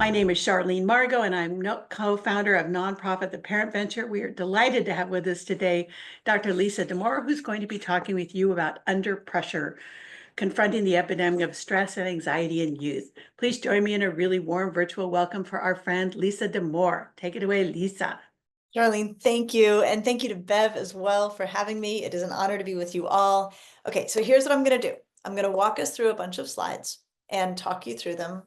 My name is Charlene Margot, and I'm co-founder of nonprofit The Parent Venture. We are delighted to have with us today Dr. Lisa Damour, who's going to be talking with you about under pressure, confronting the epidemic of stress and anxiety in youth. Please join me in a really warm virtual welcome for our friend Lisa Damour. Take it away, Lisa. Charlene, thank you. And thank you to Bev as well for having me. It is an honor to be with you all. Okay, so here's what I'm going to do. I'm going to walk us through a bunch of slides and talk you through them.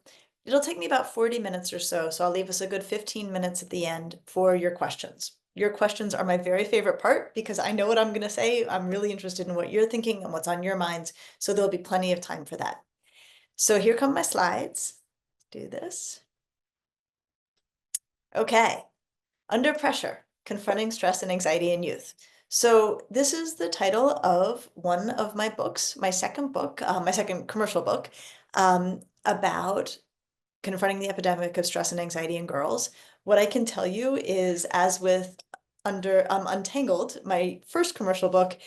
It'll take me about 40 minutes or so, so I'll leave us a good 15 minutes at the end for your questions. Your questions are my very favorite part because I know what I'm going to say. I'm really interested in what you're thinking and what's on your minds, so there'll be plenty of time for that. So here come my slides. Do this. Okay. Under Pressure, Confronting Stress and Anxiety in Youth. So this is the title of one of my books, my second book, my second commercial book, about confronting the epidemic of stress and anxiety in girls. What I can tell you is, as with Untangled, my first commercial book,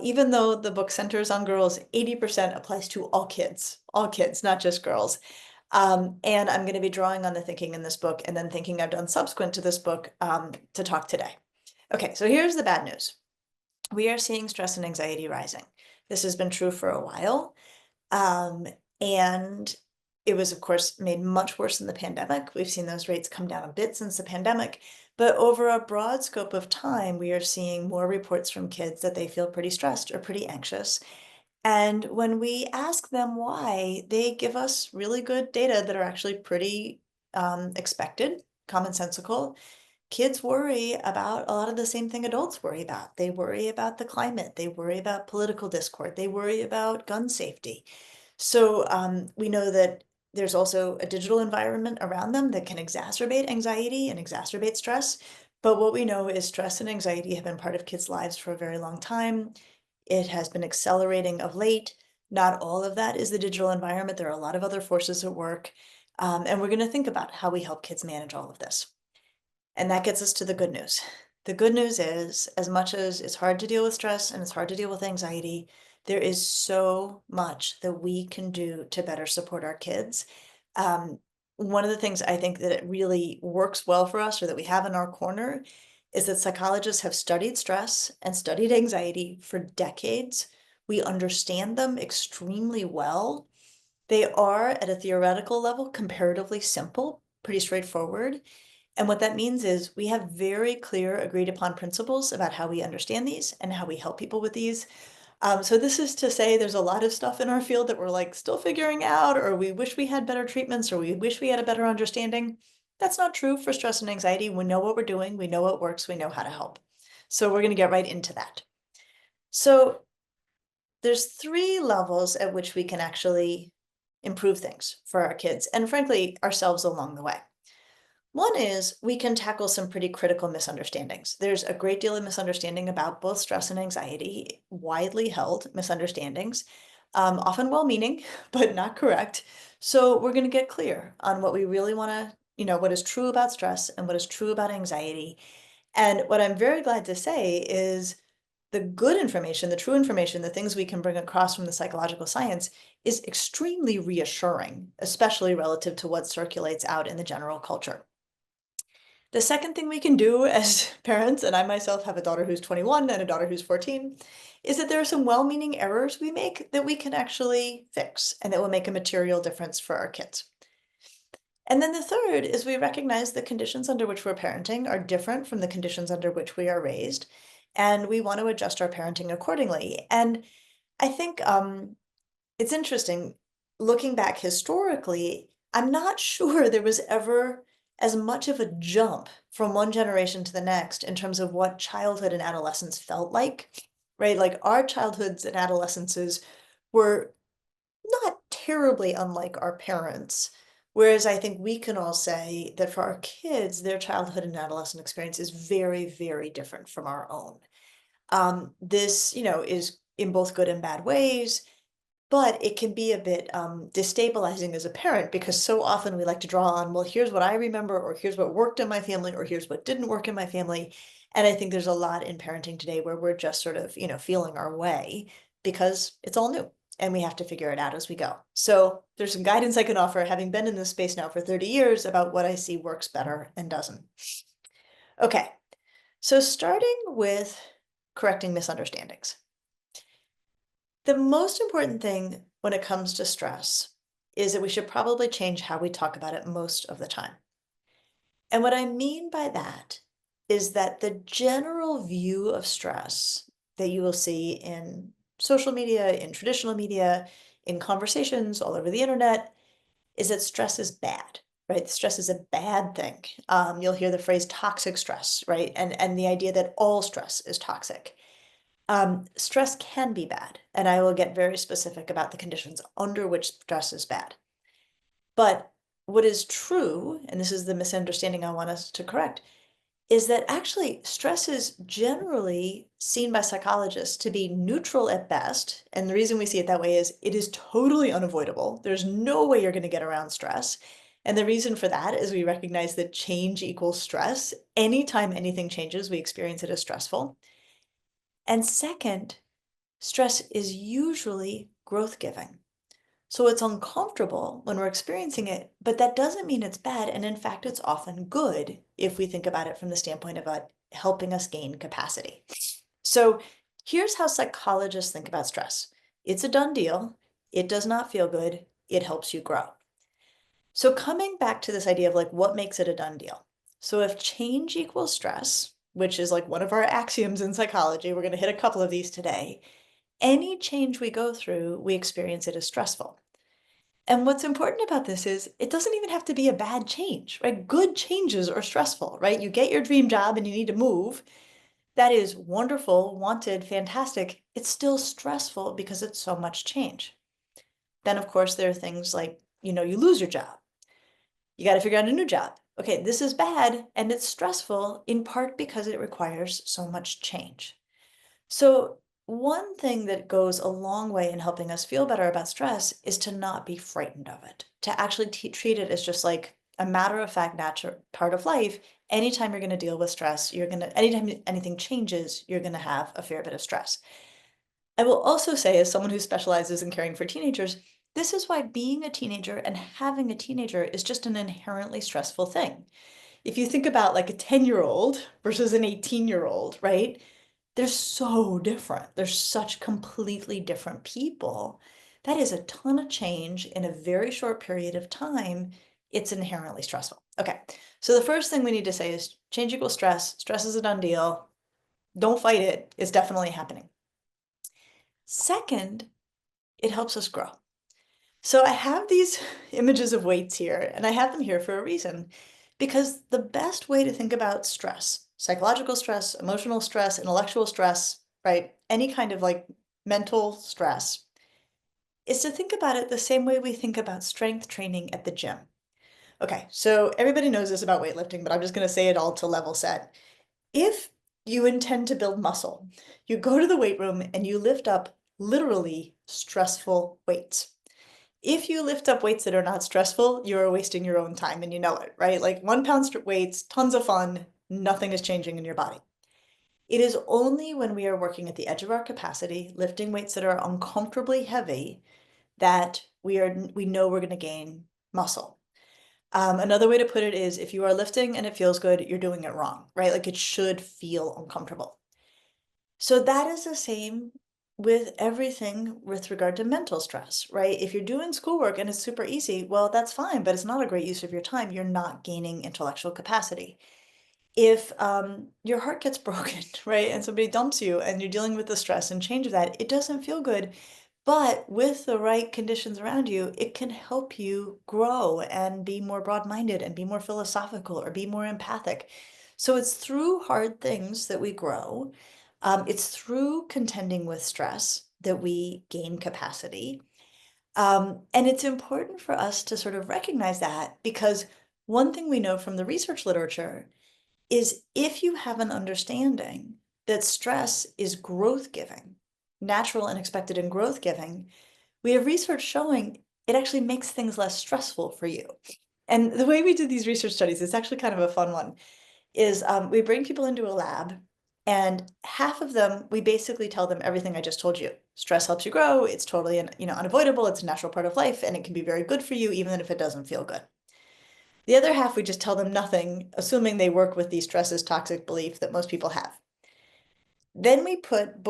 even though the book centers on girls, 80% applies to all kids, not just girls. And I'm going to be drawing on the thinking in this book and then thinking I've done subsequent to this book to talk today. Okay, so here's the bad news. We are seeing stress and anxiety rising. This has been true for a while. And it was, of course, made much worse in the pandemic. We've seen those rates come down a bit since the pandemic. But over a broad scope of time, we are seeing more reports from kids that they feel pretty stressed or pretty anxious. And when we ask them why, they give us really good data that are actually pretty expected, commonsensical. Kids worry about a lot of the same thing adults worry about. They worry about the climate. They worry about political discord. They worry about gun safety. So we know that there's also a digital environment around them that can exacerbate anxiety and exacerbate stress. But what we know is stress and anxiety have been part of kids' lives for a very long time. It has been accelerating of late. Not all of that is the digital environment. There are a lot of other forces at work. And we're going to think about how we help kids manage all of this. And that gets us to the good news. The good news is, as much as it's hard to deal with stress and it's hard to deal with anxiety, there is so much that we can do to better support our kids. One of the things I think that it really works well for us, or that we have in our corner, is that psychologists have studied stress and studied anxiety for decades. We understand them extremely well. They are, at a theoretical level, comparatively simple, pretty straightforward. And what that means is we have very clear, agreed upon principles about how we understand these and how we help people with these. So this is to say there's a lot of stuff in our field that we're like still figuring out, or we wish we had better treatments, or we wish we had a better understanding. That's not true for stress and anxiety. We know what we're doing, we know what works, we know how to help. So we're going to get right into that. So there's 3 levels at which we can actually improve things for our kids, and frankly, ourselves along the way. One is we can tackle some pretty critical misunderstandings. There's a great deal of misunderstanding about both stress and anxiety, widely held misunderstandings, often well-meaning, but not correct. So we're going to get clear on what we really want to, what is true about stress and what is true about anxiety. And what I'm very glad to say is the good information, the true information, the things we can bring across from the psychological science is extremely reassuring, especially relative to what circulates out in the general culture. The second thing we can do as parents, and I myself have a daughter who's 21 and a daughter who's 14, is that there are some well-meaning errors we make that we can actually fix and that will make a material difference for our kids. And then the third is we recognize the conditions under which we're parenting are different from the conditions under which we are raised, and we want to adjust our parenting accordingly. And I think it's interesting, looking back historically, I'm not sure there was ever as much of a jump from one generation to the next in terms of what childhood and adolescence felt like, right? Like our childhoods and adolescences were not terribly unlike our parents. Whereas I think we can all say that for our kids, their childhood and adolescent experience is very, very different from our own. This, is in both good and bad ways, but it can be a bit destabilizing as a parent because so often we like to draw on, well, here's what I remember, or here's what worked in my family, or here's what didn't work in my family. And I think there's a lot in parenting today where we're just sort of, feeling our way because it's all new. and we have to figure it out as we go. So there's some guidance I can offer, having been in this space now for 30 years, about what I see works better and doesn't. Okay, so starting with correcting misunderstandings. The most important thing when it comes to stress is that we should probably change how we talk about it most of the time. And what I mean by that is that the general view of stress that you will see in social media, in traditional media, in conversations all over the internet, is that stress is bad, right? Stress is a bad thing. You'll hear the phrase toxic stress, right? And the idea that all stress is toxic. Stress can be bad, and I will get very specific about the conditions under which stress is bad. But what is true, and this is the misunderstanding I want us to correct, is that actually stress is generally seen by psychologists to be neutral at best. And the reason we see it that way is it is totally unavoidable. There's no way you're going to get around stress. And the reason for that is we recognize that change equals stress. Anytime anything changes, we experience it as stressful. And second, stress is usually growth giving. So it's uncomfortable when we're experiencing it, but that doesn't mean it's bad. And in fact, it's often good if we think about it from the standpoint of helping us gain capacity. So here's how psychologists think about stress. It's a done deal. It does not feel good. It helps you grow. So coming back to this idea of like, what makes it a done deal? So if change equals stress, which is like one of our axioms in psychology, we're going to hit a couple of these today. Any change we go through, we experience it as stressful. And what's important about this is it doesn't even have to be a bad change, right? Good changes are stressful, right? You get your dream job and you need to move. That is wonderful, wanted, fantastic. It's still stressful because it's so much change. Then, of course, there are things like, you lose your job. You got to figure out a new job. Okay, this is bad and it's stressful in part because it requires so much change. So one thing that goes a long way in helping us feel better about stress is to not be frightened of it, to actually treat it as just like a matter of fact, natural part of life. Anytime you're going to deal with stress, anytime anything changes, you're going to have a fair bit of stress. I will also say, as someone who specializes in caring for teenagers, this is why being a teenager and having a teenager is just an inherently stressful thing. If you think about like a 10-year-old versus an 18-year-old, right? They're so different. They're such completely different people. That is a ton of change in a very short period of time. It's inherently stressful. Okay, so the first thing we need to say is change equals stress. Stress is a done deal. Don't fight it. It's definitely happening. Second, it helps us grow. So I have these images of weights here, and I have them here for a reason, because the best way to think about stress, psychological stress, emotional stress, intellectual stress, right? Any kind of like mental stress, is to think about it the same way we think about strength training at the gym. Okay, so everybody knows this about weightlifting, but I'm just going to say it all to level set. If you intend to build muscle, you go to the weight room and you lift up literally stressful weights. If you lift up weights that are not stressful, you are wasting your own time and you know it, right? Like 1 pound weights, tons of fun, nothing is changing in your body. It is only when we are working at the edge of our capacity, lifting weights that are uncomfortably heavy, that we know we're going to gain muscle. Another way to put it is if you are lifting and it feels good, you're doing it wrong, right? Like it should feel uncomfortable. So that is the same with everything with regard to mental stress, right? If you're doing schoolwork and it's super easy, well, that's fine, but it's not a great use of your time. You're not gaining intellectual capacity. If your heart gets broken, right, and somebody dumps you and you're dealing with the stress and change of that, it doesn't feel good. But with the right conditions around you, it can help you grow and be more broad-minded and be more philosophical or be more empathic. So it's through hard things that we grow. It's through contending with stress that we gain capacity. And it's important for us to sort of recognize that because one thing we know from the research literature is if you have an understanding that stress is growth giving, natural and expected and growth giving, we have research showing it actually makes things less stressful for you. And the way we do these research studies is actually kind of a fun one, is we bring people into a lab And half of them, we basically tell them everything I just told you. Stress helps you grow. It's totally, unavoidable. It's a natural part of life, and it can be very good for you, even if it doesn't feel good. The other half, we just tell them nothing, assuming they work with the stress is toxic belief that most people have. Then we put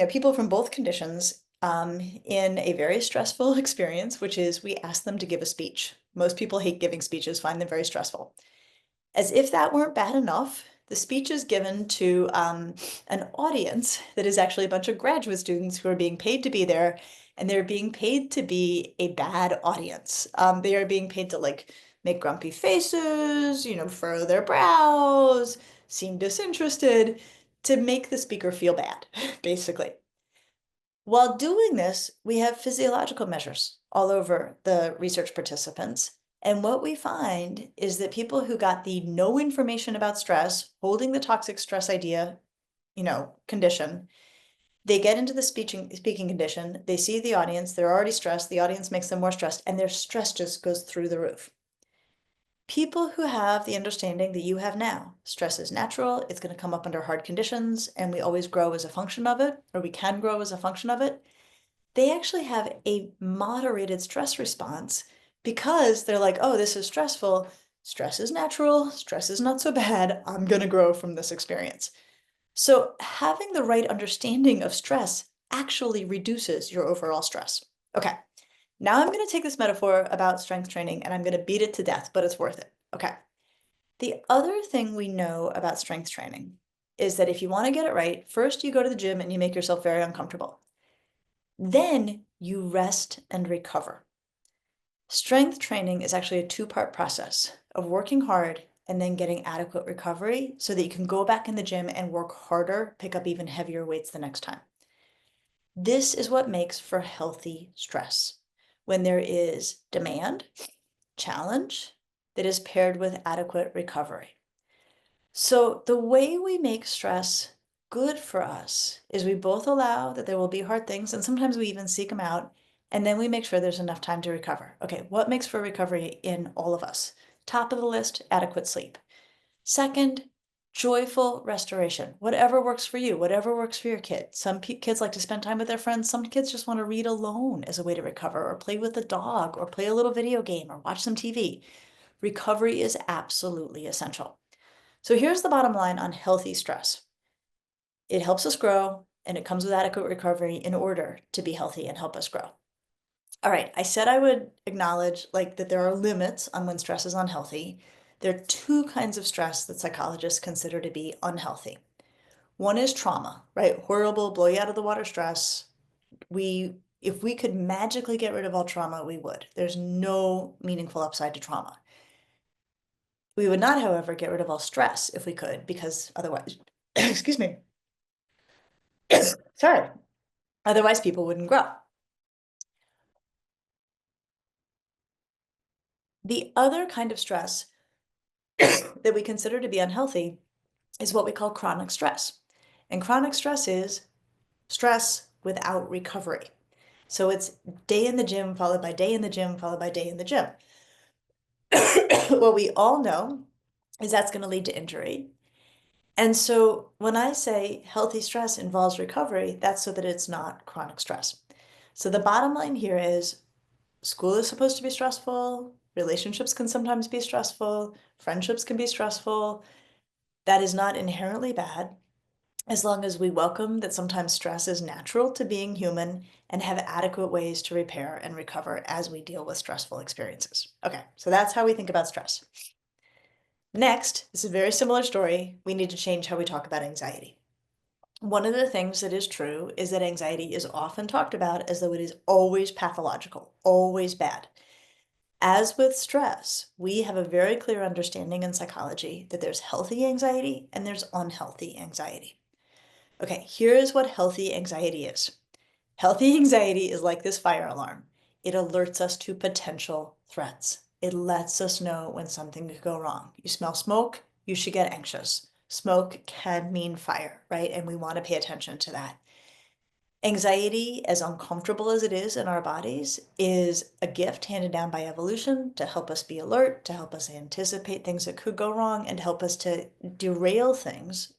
people from both conditions in a very stressful experience, which is we ask them to give a speech. Most people hate giving speeches, find them very stressful. As if that weren't bad enough, the speech is given to an audience that is actually a bunch of graduate students who are being paid to be there, and they're being paid to be a bad audience. They are being paid to make grumpy faces, furrow their brows, seem disinterested, to make the speaker feel bad, basically. While doing this, we have physiological measures all over the research participants. And what we find is that people who got the no information about stress, holding the toxic stress idea, condition, they get into the speaking condition, they see the audience, they're already stressed, the audience makes them more stressed, and their stress just goes through the roof. People who have the understanding that you have now, stress is natural, it's going to come up under hard conditions, and we always grow as a function of it, or we can grow as a function of it, they actually have a moderated stress response because they're like, oh, this is stressful. Stress is natural. Stress is not so bad. I'm going to grow from this experience. So having the right understanding of stress actually reduces your overall stress. Okay, now I'm going to take this metaphor about strength training and I'm going to beat it to death, but it's worth it. Okay. The other thing we know about strength training is that if you want to get it right, first you go to the gym and you make yourself very uncomfortable. Then you rest and recover. Strength training is actually a two-part process of working hard and then getting adequate recovery so that you can go back in the gym and work harder, pick up even heavier weights the next time. This is what makes for healthy stress. When there is demand, challenge, that is paired with adequate recovery. So the way we make stress good for us is we both allow that there will be hard things, and sometimes we even seek them out, and then we make sure there's enough time to recover. Okay, what makes for recovery in all of us? Top of the list, adequate sleep. Second, joyful restoration. Whatever works for you, whatever works for your kid. Some kids like to spend time with their friends. Some kids just want to read alone as a way to recover, or play with a dog, or play a little video game, or watch some TV. Recovery is absolutely essential. So here's the bottom line on healthy stress. It helps us grow, and it comes with adequate recovery in order to be healthy and help us grow. All right, I said I would acknowledge that there are limits on when stress is unhealthy. There are two kinds of stress that psychologists consider to be unhealthy. One is trauma, right? Horrible, blow you out of the water stress. If we could magically get rid of all trauma, we would. There's no meaningful upside to trauma. We would not, however, get rid of all stress if we could, because otherwise, excuse me, sorry, otherwise people wouldn't grow. The other kind of stress that we consider to be unhealthy is what we call chronic stress. And chronic stress is stress without recovery. So it's day in the gym, followed by day in the gym, followed by day in the gym. What we all know is that's going to lead to injury. And so when I say healthy stress involves recovery, that's so that it's not chronic stress. So the bottom line here is school is supposed to be stressful, relationships can sometimes be stressful, friendships can be stressful. That is not inherently bad, as long as we welcome that sometimes stress is natural to being human and have adequate ways to repair and recover as we deal with stressful experiences. Okay, so that's how we think about stress. Next, this is a very similar story. We need to change how we talk about anxiety. One of the things that is true is that anxiety is often talked about as though it is always pathological, always bad. As with stress, we have a very clear understanding in psychology that there's healthy anxiety and there's unhealthy anxiety. Okay, here's what healthy anxiety is. Healthy anxiety is like this fire alarm. It alerts us to potential threats. It lets us know when something could go wrong. You smell smoke, you should get anxious. Smoke can mean fire, right? And we want to pay attention to that. Anxiety, as uncomfortable as it is in our bodies, is a gift handed down by evolution to help us be alert, to help us anticipate things that could go wrong, and to help us to derail things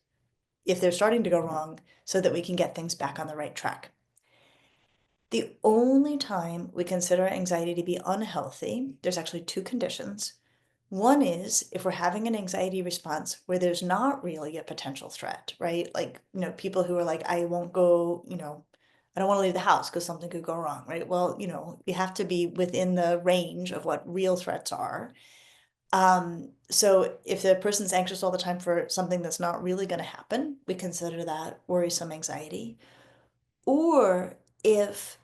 if they're starting to go wrong so that we can get things back on the right track. The only time we consider anxiety to be unhealthy, there's actually two conditions. One is if we're having an anxiety response where there's not really a potential threat, right? Like, people who are like, I won't go, I don't want to leave the house because something could go wrong, right? Well, you have to be within the range of what real threats are. So if the person's anxious all the time for something that's not really going to happen, we consider that worrisome anxiety. Or if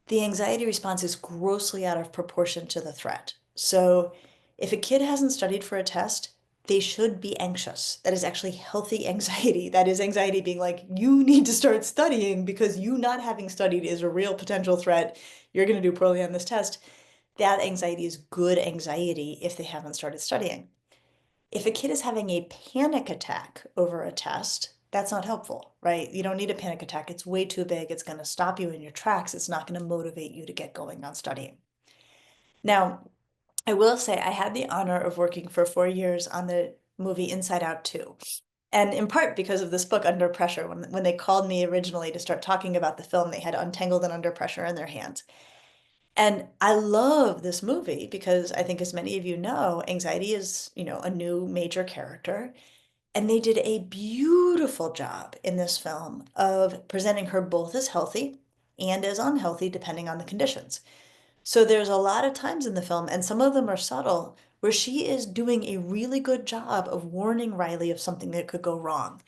the anxiety response is grossly out of proportion to the threat. So if a kid hasn't studied for a test, they should be anxious. That is actually healthy anxiety. That is anxiety being like, you need to start studying because you not having studied is a real potential threat. You're going to do poorly on this test. That anxiety is good anxiety if they haven't started studying. If a kid is having a panic attack over a test, that's not helpful, right? You don't need a panic attack. It's way too big. It's going to stop you in your tracks. It's not going to motivate you to get going on studying. Now, I will say I had the honor of working for 4 years on the movie Inside Out 2. And in part because of this book, Under Pressure, when they called me originally to start talking about the film, they had Untangled and Under Pressure in their hands. And I love this movie because I think, as many of you know, anxiety is, a new major character. And they did a beautiful job in this film of presenting her both as healthy and as unhealthy, depending on the conditions. So there's a lot of times in the film, and some of them are subtle, where she is doing a really good job of warning Riley of something that could go wrong.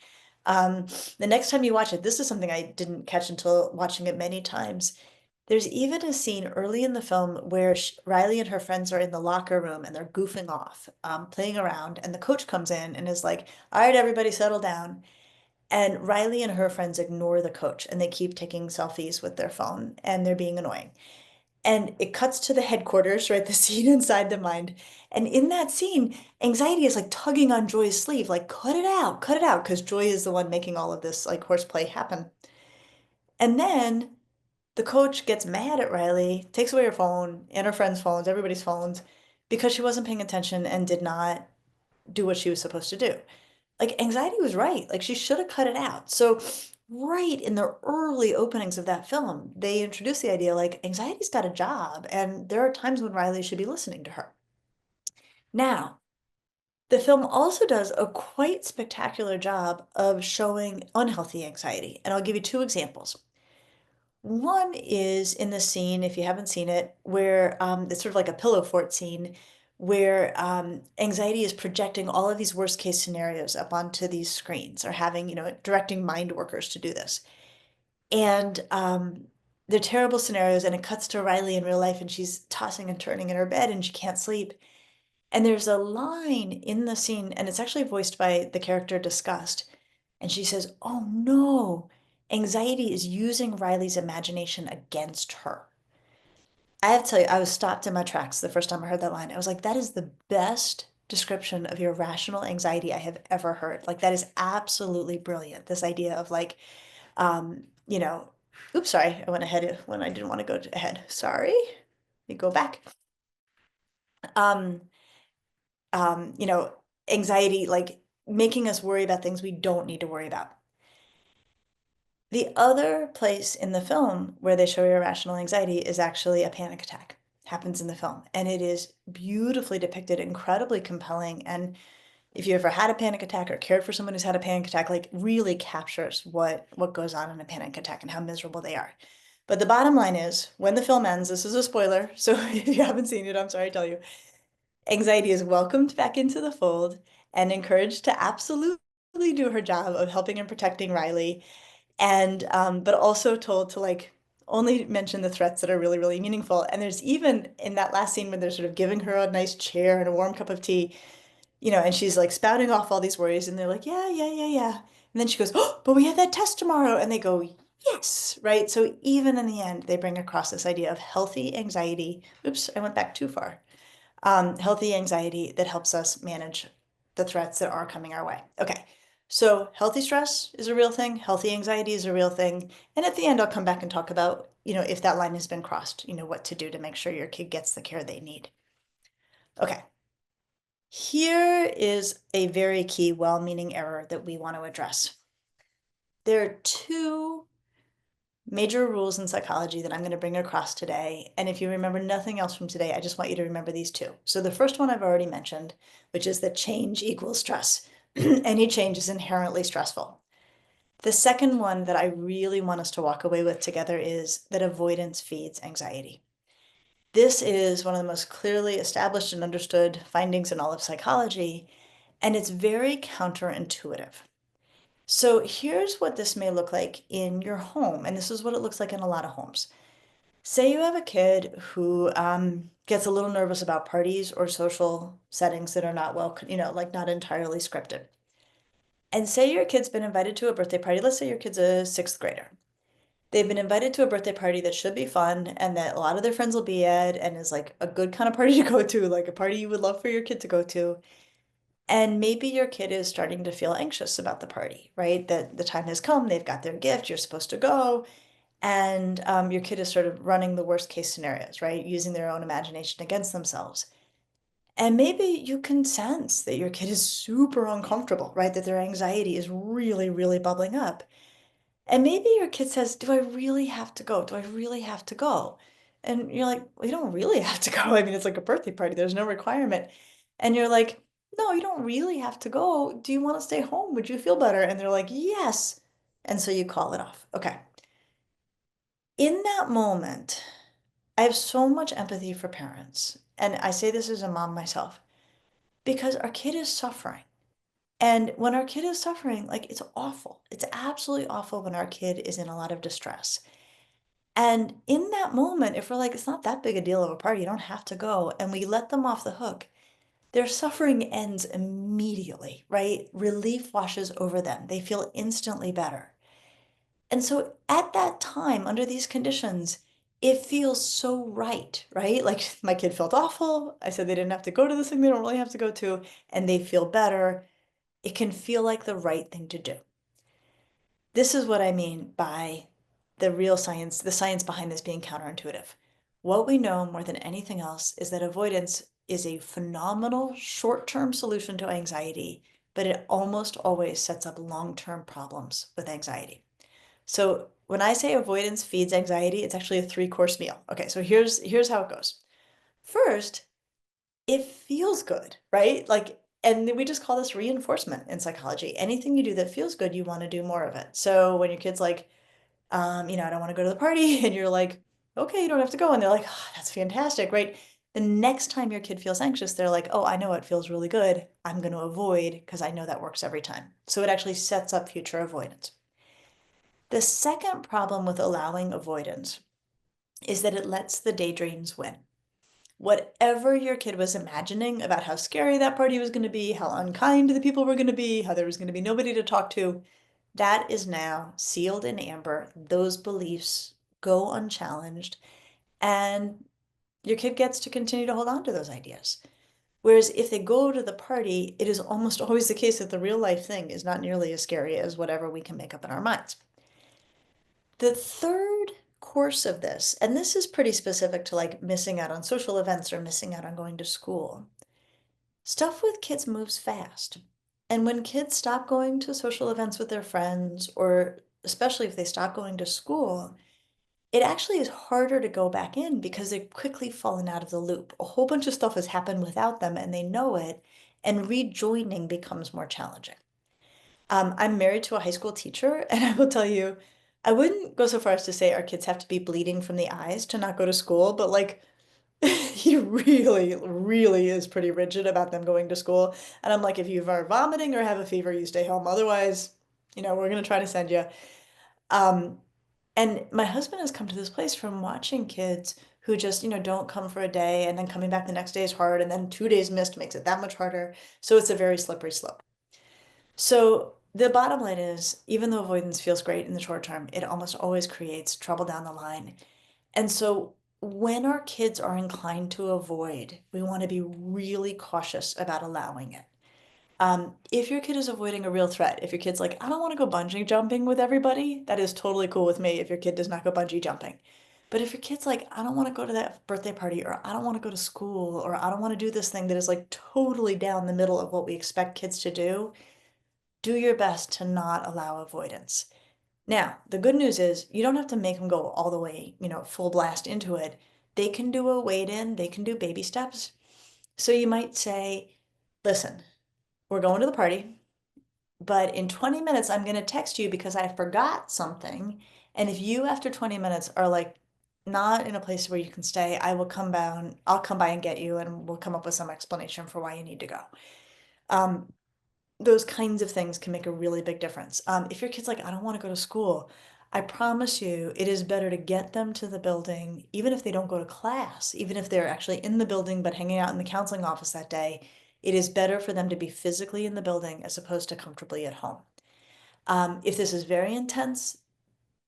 Um, the next time you watch it, this is something I didn't catch until watching it many times. There's even a scene early in the film where Riley and her friends are in the locker room and they're goofing off, playing around, and the coach comes in and is like, "All right, everybody settle down." And Riley and her friends ignore the coach and they keep taking selfies with their phone and they're being annoying. And it cuts to the headquarters, right? The scene inside the mind. And in that scene, anxiety is like tugging on Joy's sleeve, like, cut it out, because Joy is the one making all of this like horseplay happen. And then the coach gets mad at Riley, takes away her phone and her friends' phones, everybody's phones, because she wasn't paying attention and did not do what she was supposed to do. Like, anxiety was right. Like, she should have cut it out. So, right in the early openings of that film, they introduced the idea like anxiety's got a job, and there are times when Riley should be listening to her. Now, the film also does a quite spectacular job of showing unhealthy anxiety, and I'll give you two examples. One is in the scene, if you haven't seen it, where it's sort of like a pillow fort scene where anxiety is projecting all of these worst case scenarios up onto these screens or having, directing mind workers to do this. And they're terrible scenarios, and it cuts to Riley in real life, and she's tossing and turning in her bed and she can't sleep. And there's a line in the scene, and it's actually voiced by the character Disgust. And she says, "Oh no, anxiety is using Riley's imagination against her." I have to tell you, I was stopped in my tracks the first time I heard that line. I was like, that is the best description of your rational anxiety I have ever heard. Like, that is absolutely brilliant. This idea of like, um, you know, oops, sorry, I went ahead when I didn't want to go ahead. Sorry. Let me go back. Um, um, you know, Anxiety, like making us worry about things we don't need to worry about. The other place in the film where they show irrational anxiety is actually a panic attack. Happens in the film, and it is beautifully depicted, incredibly compelling. And if you ever had a panic attack or cared for someone who's had a panic attack, like really captures what goes on in a panic attack and how miserable they are. But the bottom line is, when the film ends, this is a spoiler, so if you haven't seen it, I'm sorry to tell you, anxiety is welcomed back into the fold and encouraged to absolutely do her job of helping and protecting Riley, and but also told to like only mention the threats that are really, really meaningful. And there's even in that last scene when they're sort of giving her a nice chair and a warm cup of tea, and she's like spouting off all these worries, and they're like, yeah, yeah, yeah, yeah. And then she goes, "Oh, but we have that test tomorrow." And they go, "Yes," right? So even in the end, they bring across this idea of healthy anxiety. Oops, I went back too far. Healthy anxiety that helps us manage the threats that are coming our way. Okay, so healthy stress is a real thing, healthy anxiety is a real thing. And at the end, I'll come back and talk about, if that line has been crossed, what to do to make sure your kid gets the care they need. Okay, here is a very key well-meaning error that we want to address. There are two major rules in psychology that I'm going to bring across today. And if you remember nothing else from today, I just want you to remember these two. So the first one I've already mentioned, which is that change equals stress. Any change is inherently stressful. The second one that I really want us to walk away with together is that avoidance feeds anxiety. This is one of the most clearly established and understood findings in all of psychology, and it's very counterintuitive. So here's what this may look like in your home, and this is what it looks like in a lot of homes. Say you have a kid who gets a little nervous about parties or social settings that are not well, like not entirely scripted. And say your kid's been invited to a birthday party. Let's say your kid's a sixth grader. They've been invited to a birthday party that should be fun and that a lot of their friends will be at and is like a good kind of party to go to, like a party you would love for your kid to go to. And maybe your kid is starting to feel anxious about the party, right? That the time has come, they've got their gift, you're supposed to go. And your kid is sort of running the worst case scenarios, right? Using their own imagination against themselves. And maybe you can sense that your kid is super uncomfortable, right? That their anxiety is really, really bubbling up. And maybe your kid says, "Do I really have to go? Do I really have to go?" And you're like, "Well, you don't really have to go. I mean, it's like a birthday party, there's no requirement." And you're like, "No, you don't really have to go. Do you want to stay home? Would you feel better?" And they're like, "Yes." And so you call it off. Okay. In that moment, I have so much empathy for parents. And I say this as a mom myself because our kid is suffering. And when our kid is suffering, like it's awful. It's absolutely awful when our kid is in a lot of distress. And in that moment, if we're like, it's not that big a deal of a party, you don't have to go, and we let them off the hook, their suffering ends immediately, right? Relief washes over them. They feel instantly better. And so at that time, under these conditions, it feels so right, right? Like my kid felt awful. I said they didn't have to go to this thing they don't really have to go to, and they feel better. It can feel like the right thing to do. This is what I mean by the real science, the science behind this being counterintuitive. What we know more than anything else is that avoidance is a phenomenal short-term solution to anxiety, but it almost always sets up long-term problems with anxiety. So when I say avoidance feeds anxiety, it's actually a three-course meal. Okay, so here's how it goes. First, it feels good, right? Like, and we just call this reinforcement in psychology. Anything you do that feels good, you want to do more of it. So when your kid's like, I don't want to go to the party, and you're like, okay, you don't have to go. And they're like, oh, that's fantastic, right? The next time your kid feels anxious, they're like, oh, I know it feels really good. I'm going to avoid because I know that works every time. So it actually sets up future avoidance. The second problem with allowing avoidance is that it lets the daydreams win. Whatever your kid was imagining about how scary that party was going to be, how unkind the people were going to be, how there was going to be nobody to talk to, that is now sealed in amber. Those beliefs go unchallenged, and your kid gets to continue to hold on to those ideas. Whereas if they go to the party, it is almost always the case that the real life thing is not nearly as scary as whatever we can make up in our minds. The third course of this, and this is pretty specific to like missing out on social events or missing out on going to school. Stuff with kids moves fast. And when kids stop going to social events with their friends, or especially if they stop going to school, it actually is harder to go back in because they've quickly fallen out of the loop. A whole bunch of stuff has happened without them and they know it, and rejoining becomes more challenging. I'm married to a high school teacher, and I will tell you, I wouldn't go so far as to say our kids have to be bleeding from the eyes to not go to school, but like he really, really is pretty rigid about them going to school. And I'm like, if you are vomiting or have a fever, you stay home. Otherwise, we're gonna try to send you. Um, and my husband has come to this place from watching kids who just, don't come for a day and then coming back the next day is hard, and then 2 days missed makes it that much harder. So it's a very slippery slope. So the bottom line is, even though avoidance feels great in the short term, it almost always creates trouble down the line. And so when our kids are inclined to avoid, we want to be really cautious about allowing it. If your kid is avoiding a real threat, if your kid's like, I don't want to go bungee jumping with everybody, that is totally cool with me if your kid does not go bungee jumping. But if your kid's like, I don't want to go to that birthday party, or I don't want to go to school, or I don't want to do this thing that is like totally down the middle of what we expect kids to do your best to not allow avoidance. Now, the good news is you don't have to make them go all the way, full blast into it. They can do a wade in, they can do baby steps. So you might say, listen, we're going to the party, but in 20 minutes, I'm going to text you because I forgot something. And if you, after 20 minutes, are like not in a place where you can stay, I will come down, I'll come by and get you, and we'll come up with some explanation for why you need to go. Um, those kinds of things can make a really big difference. If your kid's like, I don't want to go to school, I promise you, it is better to get them to the building, even if they don't go to class, even if they're actually in the building but hanging out in the counseling office that day. It is better for them to be physically in the building as opposed to comfortably at home. If this is very intense,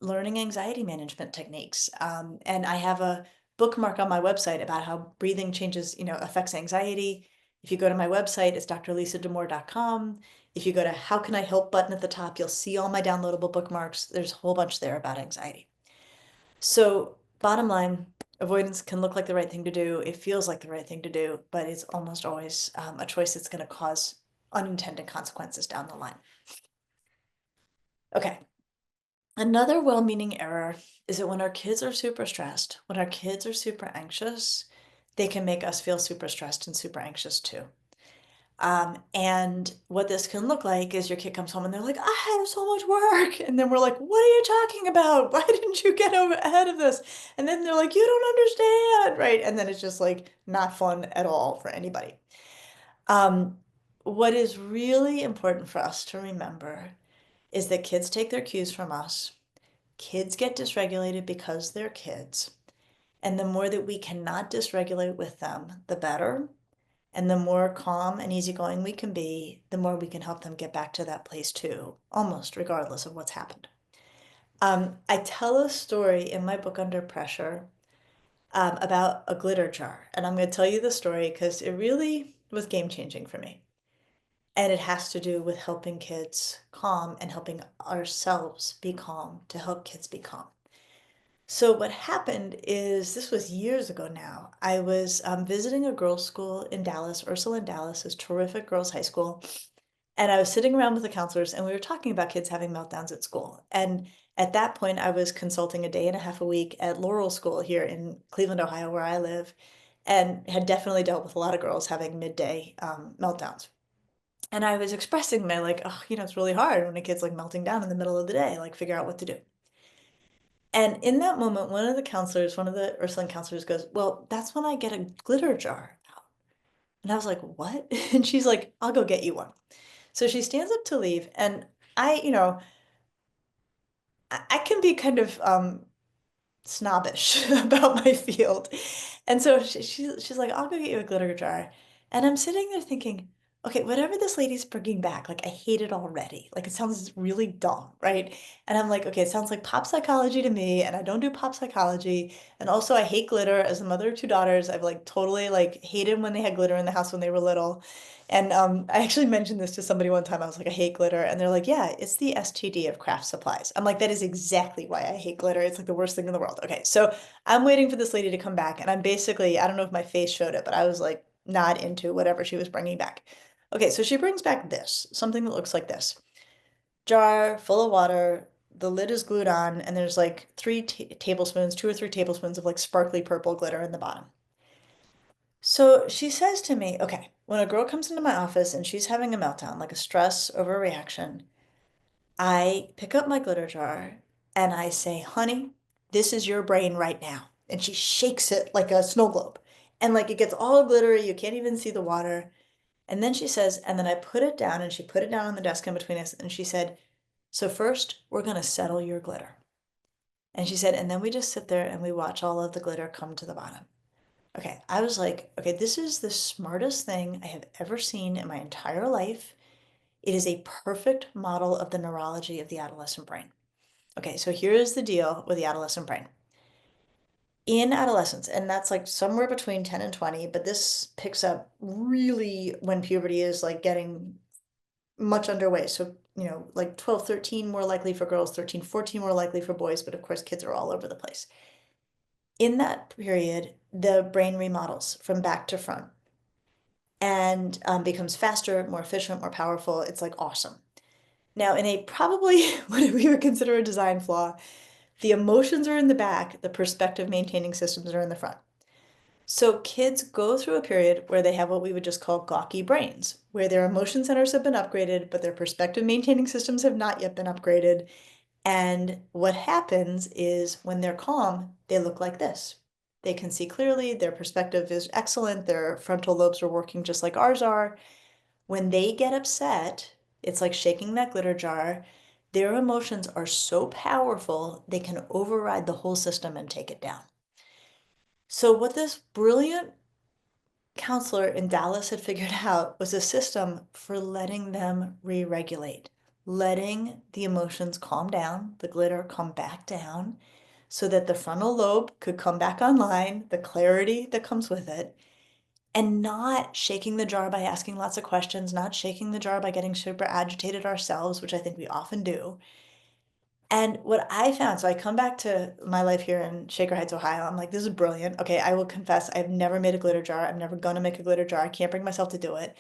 learning anxiety management techniques. And I have a bookmark on my website about how breathing changes, affects anxiety. If you go to my website, it's drlisadamour.com. If you go to How Can I Help button at the top, you'll see all my downloadable bookmarks. There's a whole bunch there about anxiety. So, bottom line, avoidance can look like the right thing to do. It feels like the right thing to do, but it's almost always a choice that's going to cause unintended consequences down the line. Okay, another well-meaning error is that when our kids are super stressed, when our kids are super anxious, they can make us feel super stressed and super anxious too. And what this can look like is your kid comes home and they're like, I have so much work. And then we're like, what are you talking about? Why didn't you get over ahead of this? And then they're like, you don't understand, right? And then it's just like not fun at all for anybody. Um, what is really important for us to remember is that kids take their cues from us. Kids get dysregulated because they're kids. And the more that we cannot dysregulate with them, the better. And the more calm and easygoing we can be, the more we can help them get back to that place too, almost regardless of what's happened. I tell a story in my book Under Pressure about a glitter jar. And I'm going to tell you the story because it really was game changing for me. And it has to do with helping kids calm and helping ourselves be calm to help kids be calm. So what happened is, this was years ago now. I was visiting a girls' school in Dallas. Ursula in Dallas is terrific girls' high school. And I was sitting around with the counselors and we were talking about kids having meltdowns at school. And at that point, I was consulting a day and a half a week at Laurel School here in Cleveland, Ohio, where I live, and had definitely dealt with a lot of girls having midday meltdowns. And I was expressing my like, oh, it's really hard when a kid's like melting down in the middle of the day, like figure out what to do. And in that moment, one of the counselors, one of the Ursuline counselors goes, well, that's when I get a glitter jar out. And I was like, what? And she's like, I'll go get you one. So she stands up to leave. And I, I can be kind of snobbish about my field. And so she's like, I'll go get you a glitter jar. And I'm sitting there thinking, okay, whatever this lady's bringing back, like I hate it already. Like it sounds really dumb, right? And I'm like, okay, it sounds like pop psychology to me, and I don't do pop psychology. And also I hate glitter. As a mother of two daughters, I've like totally like hated when they had glitter in the house when they were little. And I actually mentioned this to somebody one time. I was like, I hate glitter. And they're like, yeah, it's the STD of craft supplies. I'm like, that is exactly why I hate glitter. It's like the worst thing in the world. Okay, so I'm waiting for this lady to come back. And I'm basically, I don't know if my face showed it, but I was like not into whatever she was bringing back. Okay, so she brings back this, something that looks like this. Jar full of water. The lid is glued on, and there's like tablespoons, 2 or 3 tablespoons of like sparkly purple glitter in the bottom. So she says to me, okay, when a girl comes into my office and she's having a meltdown, like a stress overreaction, I pick up my glitter jar and I say, honey, this is your brain right now. And she shakes it like a snow globe. And like it gets all glittery, you can't even see the water. And then she says, and then I put it down, and she put it down on the desk in between us. And she said, so first, we're going to settle your glitter. And she said, and then we just sit there and we watch all of the glitter come to the bottom. Okay, I was like, okay, this is the smartest thing I have ever seen in my entire life. It is a perfect model of the neurology of the adolescent brain. Okay, so here is the deal with the adolescent brain. In adolescence, and that's like somewhere between 10 and 20, but this picks up really when puberty is like getting much underway. So, like 12, 13 more likely for girls, 13, 14 more likely for boys, but of course kids are all over the place. In that period, the brain remodels from back to front and becomes faster, more efficient, more powerful. It's like awesome. Now, in a probably what we would consider a design flaw, the emotions are in the back, the perspective maintaining systems are in the front. So kids go through a period where they have what we would just call gawky brains, where their emotion centers have been upgraded, but their perspective maintaining systems have not yet been upgraded. And what happens is when they're calm, they look like this. They can see clearly, their perspective is excellent, their frontal lobes are working just like ours are. When they get upset, it's like shaking that glitter jar. Their emotions are so powerful, they can override the whole system and take it down. So what this brilliant counselor in Dallas had figured out was a system for letting them re-regulate, letting the emotions calm down, the glitter come back down, so that the frontal lobe could come back online, the clarity that comes with it, and not shaking the jar by asking lots of questions, not shaking the jar by getting super agitated ourselves, which I think we often do. And what I found, so I come back to my life here in Shaker Heights, Ohio. I'm like, this is brilliant. Okay, I will confess, I've never made a glitter jar. I'm never gonna make a glitter jar. I can't bring myself to do it.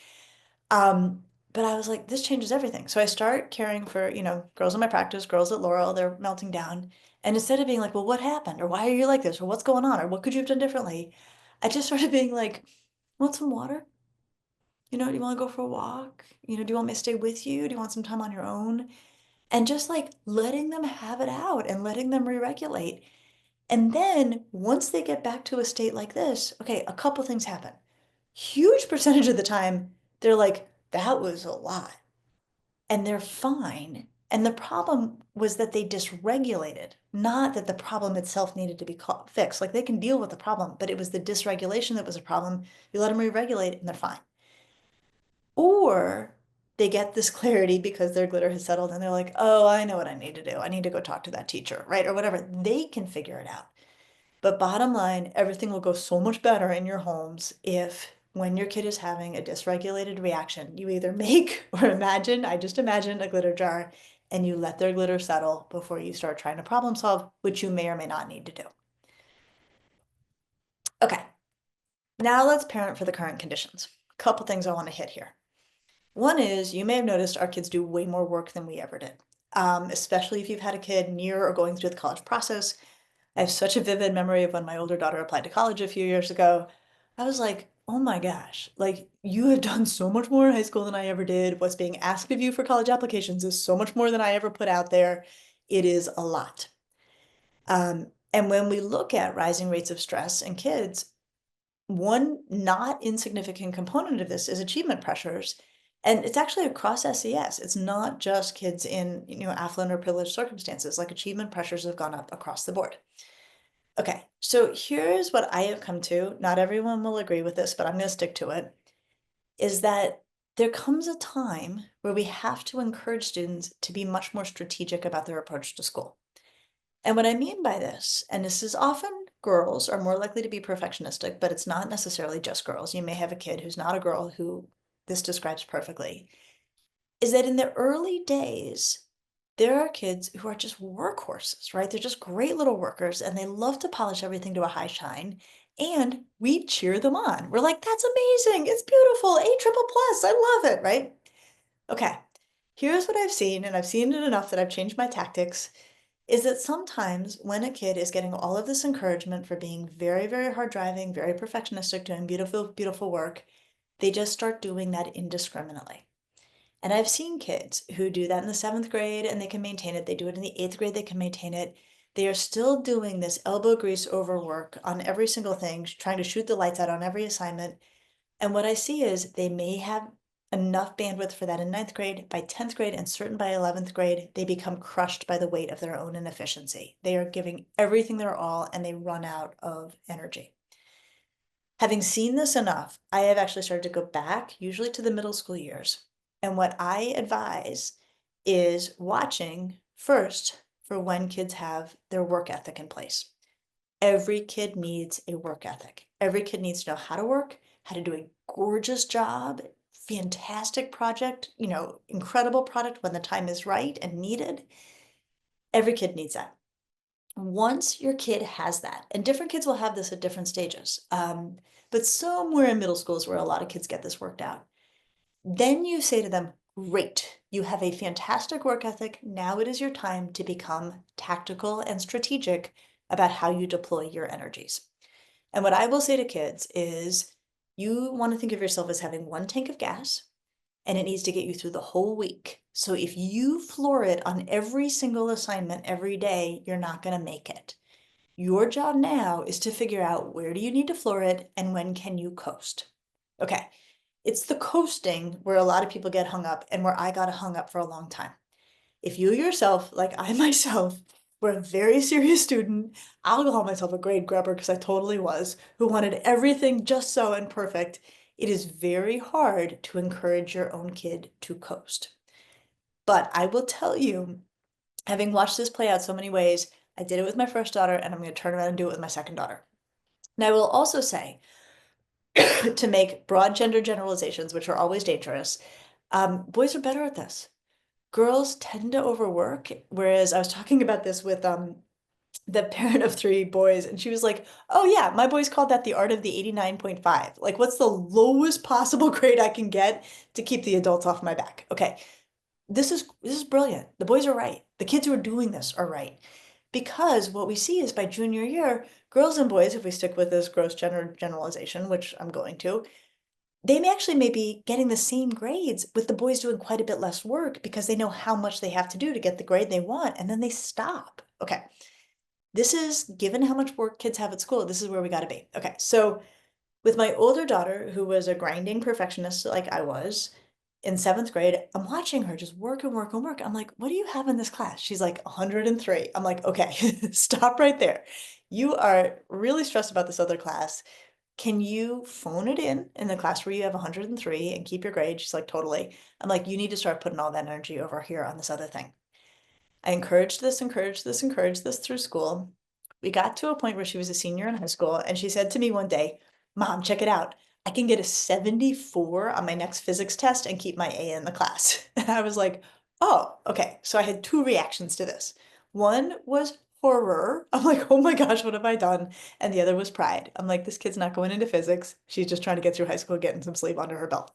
But I was like, this changes everything. So I start caring for, girls in my practice, girls at Laurel, they're melting down. And instead of being like, well, what happened? Or why are you like this? Or what's going on? Or what could you have done differently? I just started being like, want some water? Do you want to go for a walk? Do you want me to stay with you? Do you want some time on your own? And just like letting them have it out and letting them re-regulate. And then once they get back to a state like this, okay, a couple things happen. Huge percentage of the time, they're like, that was a lot. And they're fine. And the problem was that they dysregulated, not that the problem itself needed to be fixed. Like they can deal with the problem, but it was the dysregulation that was a problem. You let them re-regulate and they're fine. Or they get this clarity because their glitter has settled and they're like, oh, I know what I need to do. I need to go talk to that teacher, right? Or whatever. They can figure it out. But bottom line, everything will go so much better in your homes if when your kid is having a dysregulated reaction, you either make or imagine, I just imagine a glitter jar, and you let their glitter settle before you start trying to problem solve, which you may or may not need to do. Okay, now let's parent for the current conditions. Couple things I want to hit here. One is you may have noticed our kids do way more work than we ever did, especially if you've had a kid near or going through the college process. I have such a vivid memory of when my older daughter applied to college a few years ago. I was like, oh my gosh, like you have done so much more in high school than I ever did. What's being asked of you for college applications is so much more than I ever put out there. It is a lot. And when we look at rising rates of stress in kids, one not insignificant component of this is achievement pressures. And it's actually across SES. It's not just kids in, affluent or privileged circumstances. Like achievement pressures have gone up across the board. Okay, so here's what I have come to. Not everyone will agree with this, but I'm going to stick to it. Is that there comes a time where we have to encourage students to be much more strategic about their approach to school. And what I mean by this, and this is often girls are more likely to be perfectionistic, but it's not necessarily just girls. You may have a kid who's not a girl who this describes perfectly, is that in the early days, there are kids who are just workhorses, right? They're just great little workers and they love to polish everything to a high shine. And we cheer them on. We're like, that's amazing. It's beautiful. A triple plus. I love it, right? Okay. Here's what I've seen, and I've seen it enough that I've changed my tactics, is that sometimes when a kid is getting all of this encouragement for being very, very hard driving, very perfectionistic, doing beautiful, beautiful work, they just start doing that indiscriminately. And I've seen kids who do that in the seventh grade and they can maintain it. They do it in the eighth grade, they can maintain it. They are still doing this elbow grease over work on every single thing, trying to shoot the lights out on every assignment. And what I see is they may have enough bandwidth for that in ninth grade. By 10th grade and certain by 11th grade, they become crushed by the weight of their own inefficiency. They are giving everything their all and they run out of energy. Having seen this enough, I have actually started to go back, usually to the middle school years. And what I advise is watching first for when kids have their work ethic in place. Every kid needs a work ethic. Every kid needs to know how to work, how to do a gorgeous job, fantastic project, incredible product when the time is right and needed. Every kid needs that. Once your kid has that, and different kids will have this at different stages, but somewhere in middle school is where a lot of kids get this worked out. Then you say to them, Great. You have a fantastic work ethic. Now it is your time to become tactical and strategic about how you deploy your energies. And what I will say to kids is you want to think of yourself as having one tank of gas and it needs to get you through the whole week. So if you floor it on every single assignment every day, you're not going to make it. Your job now is to figure out where do you need to floor it and when can you coast. Okay, it's the coasting where a lot of people get hung up and where I got hung up for a long time. If you yourself, like I myself, were a very serious student, I'll call myself a grade grubber because I totally was, who wanted everything just so and perfect, it is very hard to encourage your own kid to coast. But I will tell you, having watched this play out so many ways, I did it with my first daughter and I'm going to turn around and do it with my second daughter. And I will also say, to make broad gender generalizations, which are always dangerous, boys are better at this. Girls tend to overwork, whereas I was talking about this with the parent of three boys, and she was like, "Oh yeah, my boys called that the art of the 89.5. Like, what's the lowest possible grade I can get to keep the adults off my back?" Okay, this is brilliant. The boys are right. The kids who are doing this are right. Because what we see is by junior year, girls and boys, if we stick with this gross gender generalization, which I'm going to, they may be getting the same grades with the boys doing quite a bit less work because they know how much they have to do to get the grade they want, and then they stop. Okay, this is given how much work kids have at school, this is where we got to be. Okay, so with my older daughter, who was a grinding perfectionist like I was, in seventh grade, I'm watching her just work and work and work. I'm like, what do you have in this class? She's like 103. I'm like, okay, stop right there. You are really stressed about this other class. Can you phone it in the class where you have 103 and keep your grade? She's like, totally. I'm like, you need to start putting all that energy over here on this other thing. I encouraged this through school. We got to a point where she was a senior in high school, and she said to me one day, Mom, check it out. I can get a 74 on my next physics test and keep my A in the class. And I was like, oh, okay. So I had two reactions to this. One was horror. I'm like, oh my gosh, what have I done? And the other was pride. I'm like, this kid's not going into physics. She's just trying to get through high school, getting some sleep under her belt.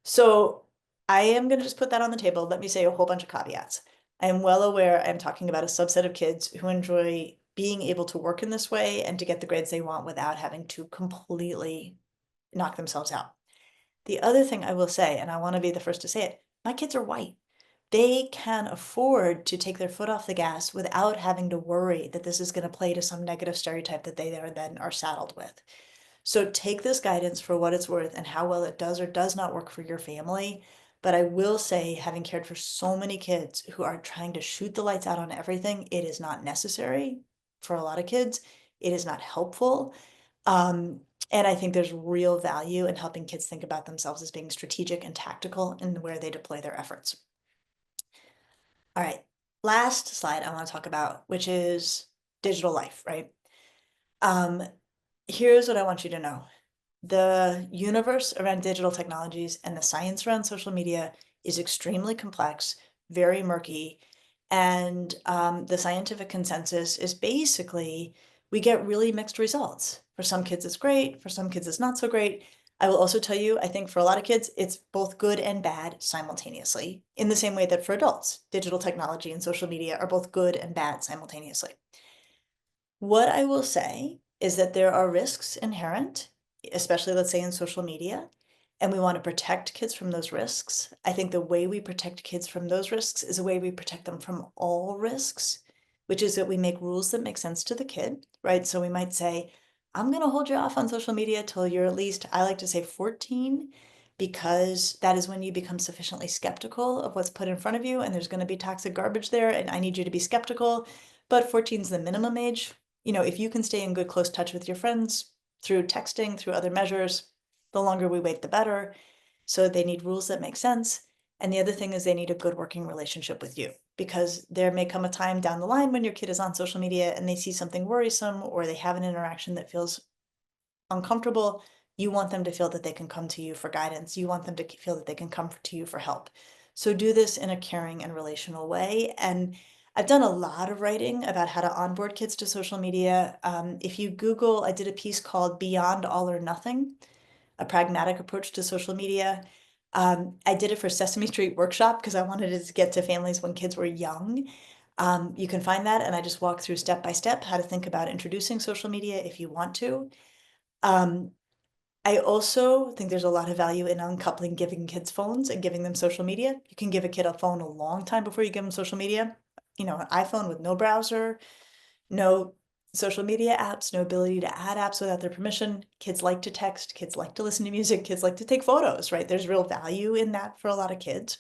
So I am going to just put that on the table. Let me say a whole bunch of caveats. I am well aware I'm talking about a subset of kids who enjoy being able to work in this way and to get the grades they want without having to completely knock themselves out. The other thing I will say, and I want to be the first to say it, my kids are white. They can afford to take their foot off the gas without having to worry that this is going to play to some negative stereotype that they then are saddled with. So take this guidance for what it's worth and how well it does or does not work for your family. But I will say, having cared for so many kids who are trying to shoot the lights out on everything, it is not necessary for a lot of kids. It is not helpful. Um, and I think there's real value in helping kids think about themselves as being strategic and tactical in where they deploy their efforts. All right, last slide I want to talk about, which is digital life, right? Um, Here's what I want you to know. The universe around digital technologies and the science around social media is extremely complex, very murky, and the scientific consensus is basically we get really mixed results. For some kids, it's great. For some kids, it's not so great. I will also tell you, I think for a lot of kids, it's both good and bad simultaneously, in the same way that for adults, digital technology and social media are both good and bad simultaneously. What I will say is that there are risks inherent, especially let's say in social media, and we want to protect kids from those risks. I think the way we protect kids from those risks is a way we protect them from all risks, which is that we make rules that make sense to the kid, right? So we might say, I'm going to hold you off on social media till you're at least, I like to say 14, because that is when you become sufficiently skeptical of what's put in front of you, and there's going to be toxic garbage there, and I need you to be skeptical. But 14 is the minimum age. You know, if you can stay in good close touch with your friends through texting, through other measures, the longer we wait, the better. So they need rules that make sense. And the other thing is they need a good working relationship with you, because there may come a time down the line when your kid is on social media and they see something worrisome or they have an interaction that feels uncomfortable. You want them to feel that they can come to you for guidance. You want them to feel that they can come to you for help. So do this in a caring and relational way. And I've done a lot of writing about how to onboard kids to social media. If you Google, I did a piece called Beyond All or Nothing, a pragmatic approach to social media. I did it for Sesame Street Workshop because I wanted it to get to families when kids were young. You can find that, and I just walk through step by step how to think about introducing social media if you want to. Um, I also think there's a lot of value in uncoupling giving kids phones and giving them social media. You can give a kid a phone a long time before you give them social media. You know, an iPhone with no browser, no social media apps, no ability to add apps without their permission. Kids like to text, kids like to listen to music, kids like to take photos, right? There's real value in that for a lot of kids.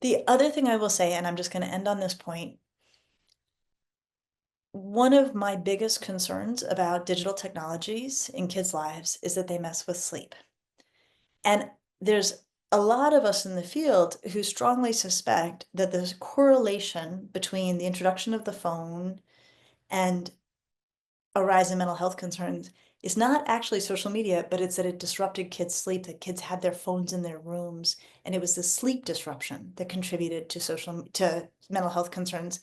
The other thing I will say, and I'm just going to end on this point, one of my biggest concerns about digital technologies in kids' lives is that they mess with sleep. And there's a lot of us in the field who strongly suspect that there's a correlation between the introduction of the phone and a rise in mental health concerns is not actually social media, but it's that it disrupted kids' sleep, that kids had their phones in their rooms, and it was the sleep disruption that contributed to mental health concerns,